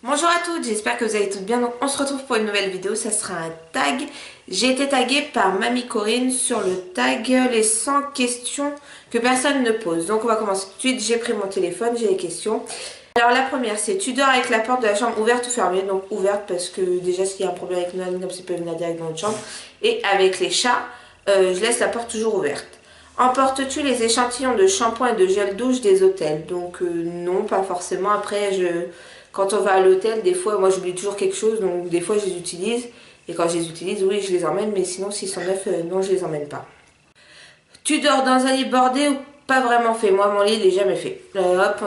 Bonjour à toutes, j'espère que vous allez toutes bien. Donc on se retrouve pour une nouvelle vidéo, ça sera un tag. J'ai été taguée par Mamie Corinne sur le tag les 100 questions que personne ne pose. Donc on va commencer tout de suite, j'ai pris mon téléphone, j'ai les questions. Alors la première c'est: tu dors avec la porte de la chambre ouverte ou fermée? Donc ouverte parce que déjà s'il y a un problème avec Noël, comme ça peut venir direct dans notre chambre. Et avec les chats, je laisse la porte toujours ouverte. Emportes-tu les échantillons de shampoing et de gel douche des hôtels? Donc non, pas forcément. Après, quand on va à l'hôtel, des fois, moi j'oublie toujours quelque chose, donc des fois je les utilise. Et quand je les utilise, oui, je les emmène, mais sinon, s'ils sont neufs, non, je les emmène pas. Tu dors dans un lit bordé ou pas vraiment fait? Moi, mon lit, il est jamais fait. Hop,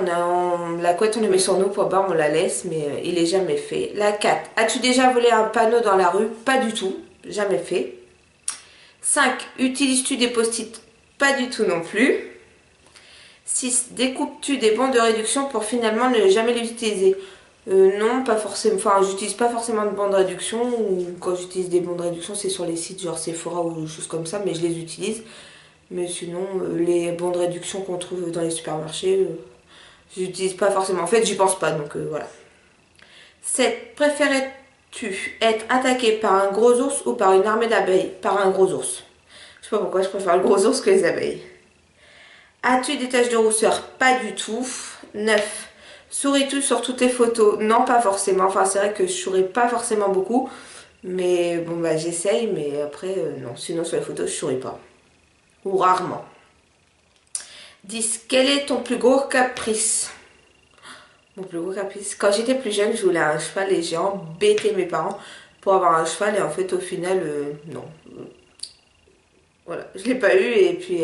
la couette, on le met sur nous, pour bas, on la laisse, mais il est jamais fait. La 4. As-tu déjà volé un panneau dans la rue? Pas du tout, jamais fait. 5. Utilises-tu des post-it? Pas du tout non plus. 6. Découpes-tu des bons de réduction pour finalement ne jamais les utiliser? Non, pas forcément. Enfin, j'utilise pas forcément de bons de réduction. Ou quand j'utilise des bons de réduction, c'est sur les sites genre Sephora ou des choses comme ça, mais je les utilise. Mais sinon, les bons de réduction qu'on trouve dans les supermarchés, j'utilise pas forcément. En fait, j'y pense pas, donc voilà. 7. Préférais-tu être attaqué par un gros ours ou par une armée d'abeilles? Par un gros ours. Je sais pas pourquoi je préfère le gros ours que les abeilles. As-tu des taches de rousseur? Pas du tout. 9. Souris-tu sur toutes tes photos? Non, pas forcément. Enfin, c'est vrai que je souris pas forcément beaucoup. Mais bon, bah j'essaye, mais après, non. Sinon, sur les photos, je souris pas. Ou rarement. 10. Quel est ton plus gros caprice? Mon plus gros caprice. Quand j'étais plus jeune, je voulais un cheval et j'ai embêté mes parents pour avoir un cheval. Et en fait, au final, non. Voilà, je l'ai pas eu et puis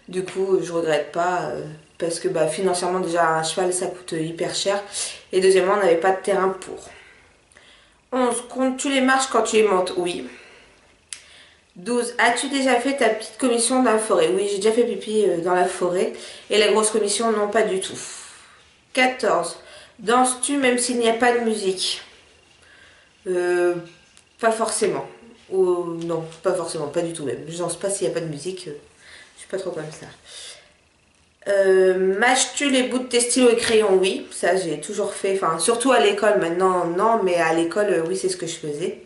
du coup je regrette pas parce que bah, financièrement déjà un cheval ça coûte hyper cher et deuxièmement on n'avait pas de terrain pour. 11. Comptes-tu les marches quand tu les montes? Oui. 12. As-tu déjà fait ta petite commission dans la forêt? Oui, j'ai déjà fait pipi dans la forêt et la grosse commission non, pas du tout. 14. Danses-tu même s'il n'y a pas de musique? Pas forcément. Ou non, pas forcément, pas du tout même. Je danse pas s'il n'y a pas de musique. Je suis pas trop comme ça. Mâches-tu les bouts de tes stylos et crayons? Oui, ça j'ai toujours fait. Enfin, surtout à l'école. Maintenant, non, mais à l'école, oui, c'est ce que je faisais.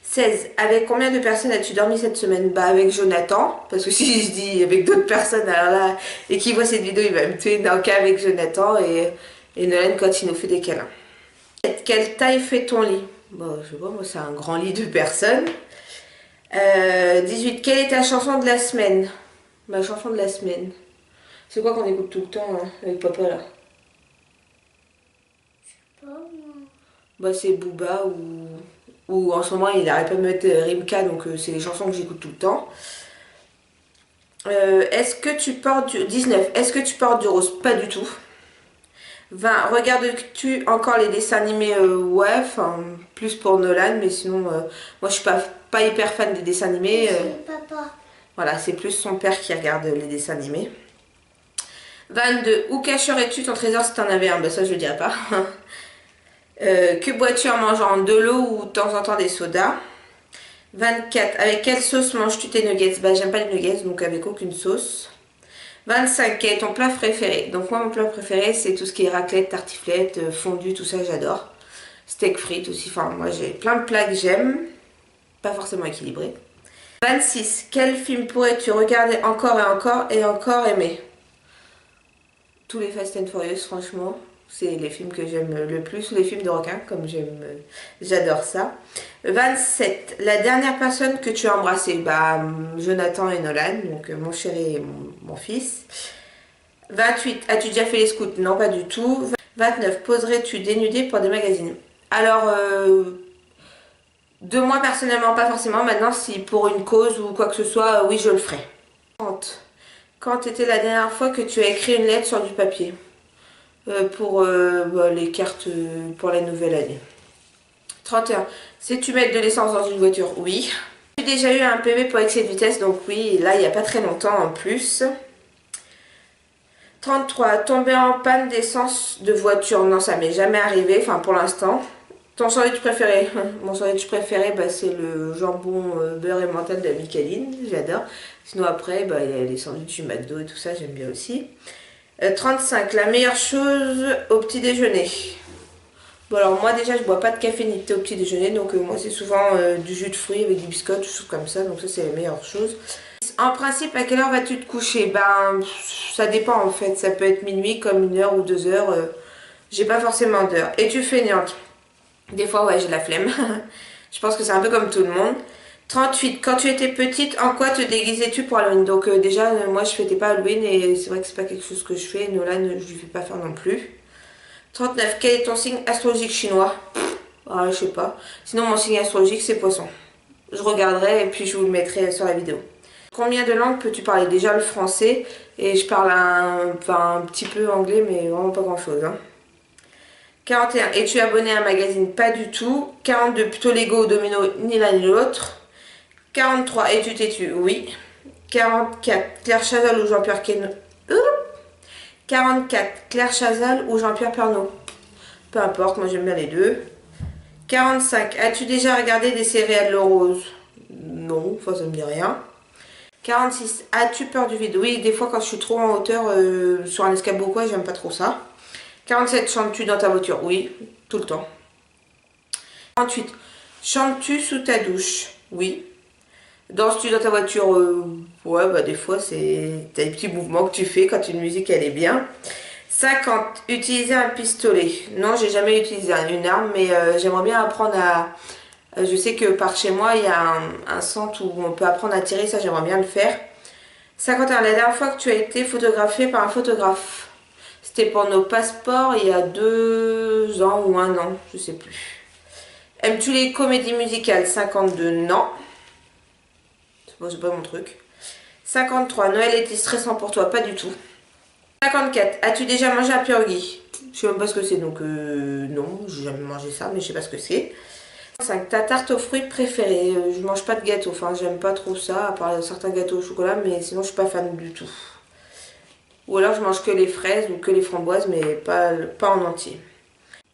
16. Avec combien de personnes as-tu dormi cette semaine? Bah, avec Jonathan. Parce que si je dis avec d'autres personnes, alors là, et qui voit cette vidéo, il va me tuer. Donc, avec Jonathan et Nolan quand il nous fait des câlins. Quelle taille fait ton lit? Bon, je vois, moi, c'est un grand lit de personnes. 18. Quelle est ta chanson de la semaine? Ma chanson de la semaine. C'est quoi qu'on écoute tout le temps hein, avec papa là? Pas moi. Bah c'est Booba ou en ce moment il arrête pas de mettre Rimka donc c'est les chansons que j'écoute tout le temps. Est-ce que tu portes du... 19. Est-ce que tu portes du rose? Pas du tout. 20. Regardes-tu encore les dessins animés? Ouais, enfin plus pour Nolan mais sinon moi je suis pas hyper fan des dessins animés. C'est papa. Voilà, c'est plus son père qui regarde les dessins animés. 22. Où cacherais-tu ton trésor si t'en avais un? Ben ça je le dirais pas. Que bois-tu en mangeant? De l'eau ou de temps en temps des sodas? 24. Avec quelle sauce manges-tu tes nuggets? Ben j'aime pas les nuggets donc avec aucune sauce. 25. Quel est ton plat préféré? Donc moi mon plat préféré c'est tout ce qui est raclette, tartiflette, fondue, tout ça j'adore. Steak frites aussi, enfin moi j'ai plein de plats que j'aime. Pas forcément équilibrés. 26. Quel film pourrais-tu regarder encore et encore et encore aimer? Tous les Fast and Furious, franchement, c'est les films que j'aime le plus, ou les films de requins, comme j'adore ça. 27. La dernière personne que tu as embrassée? Bah, Jonathan et Nolan, donc mon chéri et mon fils. 28. As-tu déjà fait les scouts? Non, pas du tout. 29. Poserais-tu dénudé pour des magazines? Alors, de moi personnellement, pas forcément. Maintenant, si pour une cause ou quoi que ce soit, oui, je le ferai. 30. Quand était la dernière fois que tu as écrit une lettre sur du papier? Pour bah, les cartes pour la nouvelle année. 31. Sais-tu mettre de l'essence dans une voiture? Oui. J'ai déjà eu un PV pour excès de vitesse, donc oui, là, il n'y a pas très longtemps en plus. 33. Tomber en panne d'essence de voiture? Non, ça m'est jamais arrivé, enfin pour l'instant. Ton sandwich préféré? Mon sandwich préféré, bah, c'est le jambon beurre et mental de la Micheline, j'adore. Sinon après, bah, il y a les sandwichs du McDo et tout ça, j'aime bien aussi. 35. La meilleure chose au petit déjeuner? Bon alors moi déjà je bois pas de café ni de thé au petit déjeuner, donc moi c'est souvent du jus de fruits avec des biscottes, des choses comme ça, donc ça c'est la meilleure chose. En principe, à quelle heure vas-tu te coucher? Ben ça dépend en fait, ça peut être minuit comme 1 heure ou 2 heures, j'ai pas forcément d'heure. Et tu feignante? Des fois ouais j'ai la flemme, je pense que c'est un peu comme tout le monde. 38. Quand tu étais petite, en quoi te déguisais-tu pour Halloween? Donc déjà, moi je fêtais pas Halloween et c'est vrai que c'est pas quelque chose que je fais. Nolan, je lui fais pas faire non plus. 39. Quel est ton signe astrologique chinois? Ah, je sais pas. Sinon, mon signe astrologique, c'est Poisson. Je regarderai et puis je vous le mettrai sur la vidéo. Combien de langues peux-tu parler? Déjà le français et je parle un petit peu anglais, mais vraiment pas grand-chose. Hein. 41. Es-tu abonné à un magazine? Pas du tout. 42. Plutôt Lego ou Domino, ni l'un ni l'autre. 43. Es-tu têtu? Oui. 44. Claire Chazal ou Jean-Pierre Queneau? 44. Claire Chazal ou Jean-Pierre Pernaut? Peu importe, moi j'aime bien les deux. 45. As-tu déjà regardé des séries à de l'eau rose? Non, enfin ça me dit rien. 46. As-tu peur du vide? Oui, des fois quand je suis trop en hauteur sur un escabeau ou quoi, j'aime pas trop ça. 47. Chantes-tu dans ta voiture? Oui, tout le temps. 48. Chantes-tu sous ta douche? Oui. Danses-tu dans ta voiture? Ouais, bah des fois, t'as des petits mouvements que tu fais quand une musique elle est bien. 50. Utiliser un pistolet. Non, j'ai jamais utilisé une arme, mais j'aimerais bien apprendre à... je sais que par chez moi, il y a un centre où on peut apprendre à tirer, ça j'aimerais bien le faire. 51. La dernière fois que tu as été photographié par un photographe? C'était pour nos passeports il y a 2 ans ou 1 an, je sais plus. Aimes-tu les comédies musicales? 52. Non. C'est pas mon truc. 53. Noël était stressant pour toi? Pas du tout. 54. As-tu déjà mangé un pierogi? Je sais même pas ce que c'est, donc non, j'ai jamais mangé ça, mais je sais pas ce que c'est. 55. Ta tarte aux fruits préférée? Je mange pas de gâteau, enfin j'aime pas trop ça, à part certains gâteaux au chocolat, mais sinon je suis pas fan du tout. Ou alors je mange que les fraises ou que les framboises, mais pas en entier.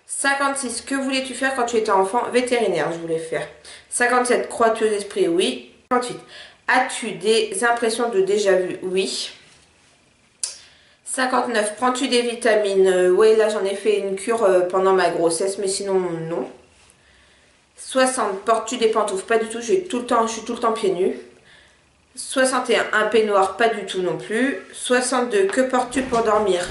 56. Que voulais-tu faire quand tu étais enfant? Vétérinaire, je voulais faire. 57. Crois-tu aux esprits? Oui. 58. As-tu des impressions de déjà-vu? Oui. 59. Prends-tu des vitamines? Oui, là j'en ai fait une cure pendant ma grossesse, mais sinon non. 60. Portes-tu des pantoufles? Pas du tout, je suis tout le temps pieds nus. 61. Un peignoir? Pas du tout non plus. 62. Que portes-tu pour dormir?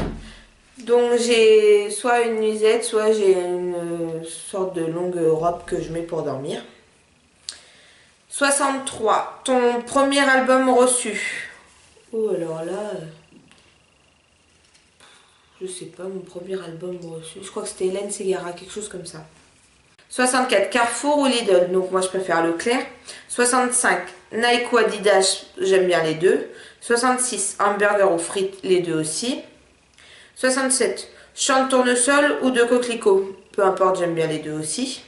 Donc j'ai soit une nuisette, soit j'ai une sorte de longue robe que je mets pour dormir. 63. Ton premier album reçu? Oh alors là, je sais pas, mon premier album reçu, je crois que c'était Hélène Ségara, quelque chose comme ça. 64. Carrefour ou Lidl? Donc moi je préfère Leclerc. 65. Nike ou Adidas? J'aime bien les deux. 66. Hamburger ou frites? Les deux aussi. 67. Champ de tournesol ou de coquelicot? Peu importe, j'aime bien les deux aussi.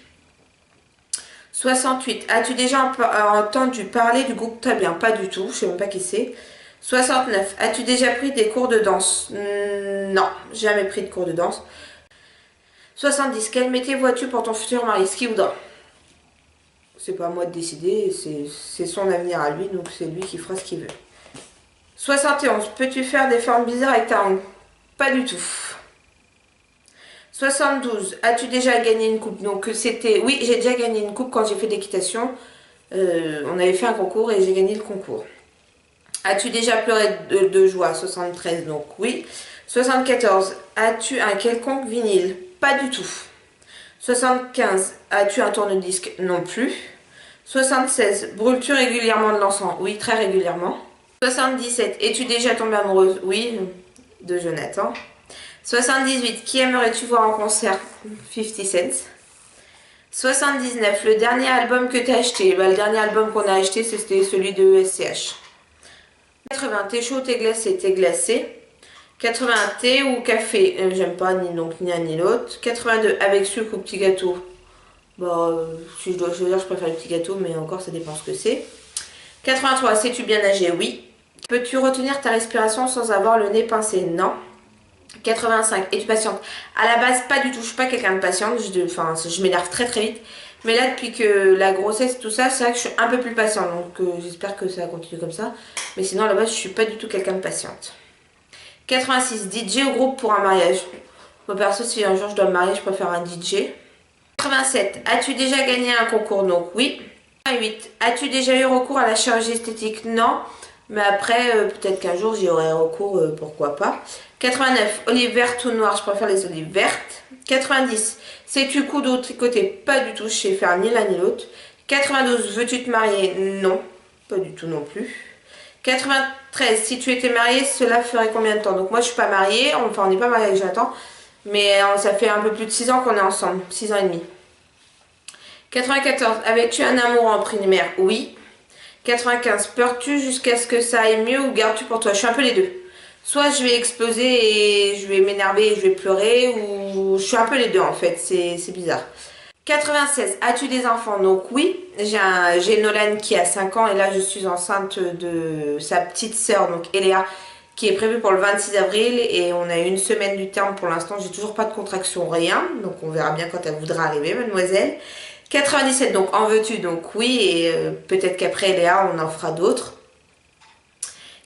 68. As-tu déjà entendu parler du groupe Très Bien? Pas du tout, je sais même pas qui c'est. 69. As-tu déjà pris des cours de danse? Non, jamais pris de cours de danse. 70. Quel métier vois-tu pour ton futur mari? Ce qu'il voudra. C'est pas à moi de décider, c'est son avenir à lui, donc c'est lui qui fera ce qu'il veut. 71. Peux-tu faire des formes bizarres avec ta langue? Pas du tout. 72. As-tu déjà gagné une coupe? Donc c'était... Oui, j'ai déjà gagné une coupe quand j'ai fait d'équitation. On avait fait un concours et j'ai gagné le concours. As-tu déjà pleuré de joie? 73, donc oui. 74. As-tu un quelconque vinyle? Pas du tout. 75. As-tu un tourne-disque? Non plus. 76. Brûles-tu régulièrement de l'encens? Oui, très régulièrement. 77. Es-tu déjà tombée amoureuse? Oui, de Jonathan. 78. Qui aimerais-tu voir en concert? 50 Cent. 79. Le dernier album que tu as acheté? Le dernier album qu'on a acheté, c'était celui de ESCH. 80. T'es chaud ou t'es glacé? T'es glacé. 81. Thé ou café? J'aime pas ni l'un ni l'autre. 82. Avec sucre ou petit gâteau? Bah, si je dois choisir, je préfère le petit gâteau, mais encore, ça dépend ce que c'est. 83. Sais-tu bien nager? Oui. Peux-tu retenir ta respiration sans avoir le nez pincé? Non. 85. Es-tu patiente? À la base, pas du tout. Je suis pas quelqu'un de patiente. Je m'énerve très très vite. Mais là, depuis que la grossesse, tout ça, c'est vrai que je suis un peu plus patiente. Donc, j'espère que ça va continuer comme ça. Mais sinon, à la base, je suis pas du tout quelqu'un de patiente. 86. DJ ou groupe pour un mariage? Moi, perso, si un jour je dois me marier, je préfère un DJ. 87. As-tu déjà gagné un concours? Donc oui. 88. As-tu déjà eu recours à la chirurgie esthétique? Non. Mais après, peut-être qu'un jour j'y aurai recours, pourquoi pas. 89. Olives vertes ou noires? Je préfère les olives vertes. 90. Sais-tu coudre ou tricoter? Pas du tout, je sais faire ni l'un ni l'autre. 92. Veux-tu te marier? Non. Pas du tout non plus. 93. Si tu étais marié, cela ferait combien de temps? Donc moi je suis pas mariée, enfin on n'est pas marié avec Jonathan. Mais ça fait un peu plus de 6 ans qu'on est ensemble, 6 ans et demi. 94. Avais-tu un amour en primaire? Oui. 95. Pleures-tu jusqu'à ce que ça aille mieux ou gardes-tu pour toi? Je suis un peu les deux. Soit je vais exploser et je vais m'énerver et je vais pleurer, ou je suis un peu les deux en fait, c'est bizarre. 96. As-tu des enfants? Donc oui, j'ai Nolan qui a 5 ans et là je suis enceinte de sa petite sœur, donc Eléa, qui est prévue pour le 26 avril et on a une semaine du terme pour l'instant. J'ai toujours pas de contraction, rien, donc on verra bien quand elle voudra arriver, mademoiselle. 97, donc en veux-tu? Donc oui, et peut-être qu'après Eléa on en fera d'autres.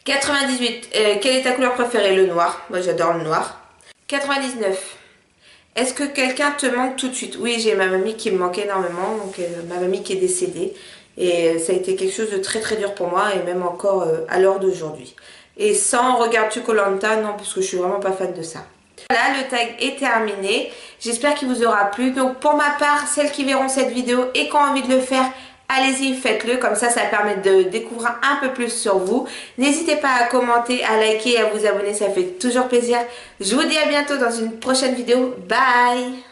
98, quelle est ta couleur préférée? Le noir, moi j'adore le noir. 99. Est-ce que quelqu'un te manque tout de suite? Oui, j'ai ma mamie qui me manque énormément, donc ma mamie qui est décédée. Et ça a été quelque chose de très très dur pour moi, et même encore à l'heure d'aujourd'hui. Et sans regardes-tu koh Lanta? Non, parce que je suis vraiment pas fan de ça. Voilà, le tag est terminé. J'espère qu'il vous aura plu. Donc pour ma part, celles qui verront cette vidéo et qui ont envie de le faire, allez-y, faites-le, comme ça permet de découvrir un peu plus sur vous. N'hésitez pas à commenter, à liker et à vous abonner, ça fait toujours plaisir. Je vous dis à bientôt dans une prochaine vidéo. Bye!